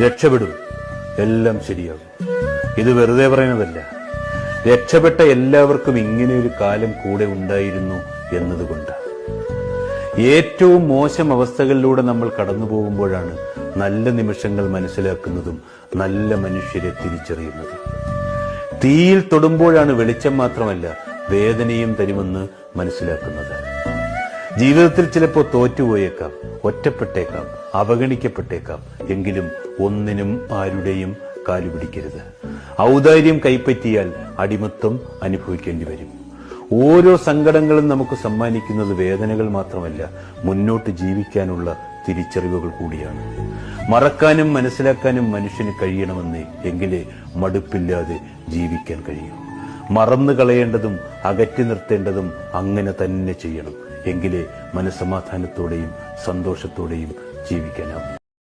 രക്ഷപ്പെടും, എല്ലാം ശരിയാകും. ഇത് വെറുതെ പറയുന്നതല്ല. രക്ഷപ്പെട്ട എല്ലാവർക്കും ഇങ്ങനെയൊരു കാലം കൂടെ ഉണ്ടായിരുന്നു എന്നതുകൊണ്ട്. ഏറ്റവും മോശം അവസ്ഥകളിലൂടെ നമ്മൾ കടന്നു പോകുമ്പോഴാണ് നല്ല നിമിഷങ്ങൾ മനസ്സിലാക്കുന്നതും നല്ല മനുഷ്യരെ തിരിച്ചറിയുന്നതും. തീയിൽ തൊടുമ്പോഴാണ് വെളിച്ചം മാത്രമല്ല വേദനയും തരുമെന്ന് മനസ്സിലാക്കുന്നത്. ജീവിതത്തിൽ ചിലപ്പോൾ തോറ്റുപോയേക്കാം, ഒറ്റപ്പെട്ടേക്കാം, അവഗണിക്കപ്പെട്ടേക്കാം. എങ്കിലും ഒന്നിനും ആരുടെയും കാലുപിടിക്കരുത്. ഔദാര്യം കൈപ്പറ്റിയാൽ അടിമത്തം അനുഭവിക്കേണ്ടി വരും. ഓരോ സങ്കടങ്ങളും നമുക്ക് സമ്മാനിക്കുന്നത് വേദനകൾ മാത്രമല്ല, മുന്നോട്ട് ജീവിക്കാനുള്ള തിരിച്ചറിവുകൾ കൂടിയാണ്. മറക്കാനും മനസ്സിലാക്കാനും മനുഷ്യന് കഴിയണമെന്നേ, എങ്കിലേ മടുപ്പില്ലാതെ ജീവിക്കാൻ കഴിയൂ. മറന്നു കളയേണ്ടതും അകറ്റി നിർത്തേണ്ടതും അങ്ങനെ തന്നെ ചെയ്യണം. എങ്കിലേ മനസ്സമാധാനത്തോടെയും സന്തോഷത്തോടെയും ജീവിക്കാനാവും.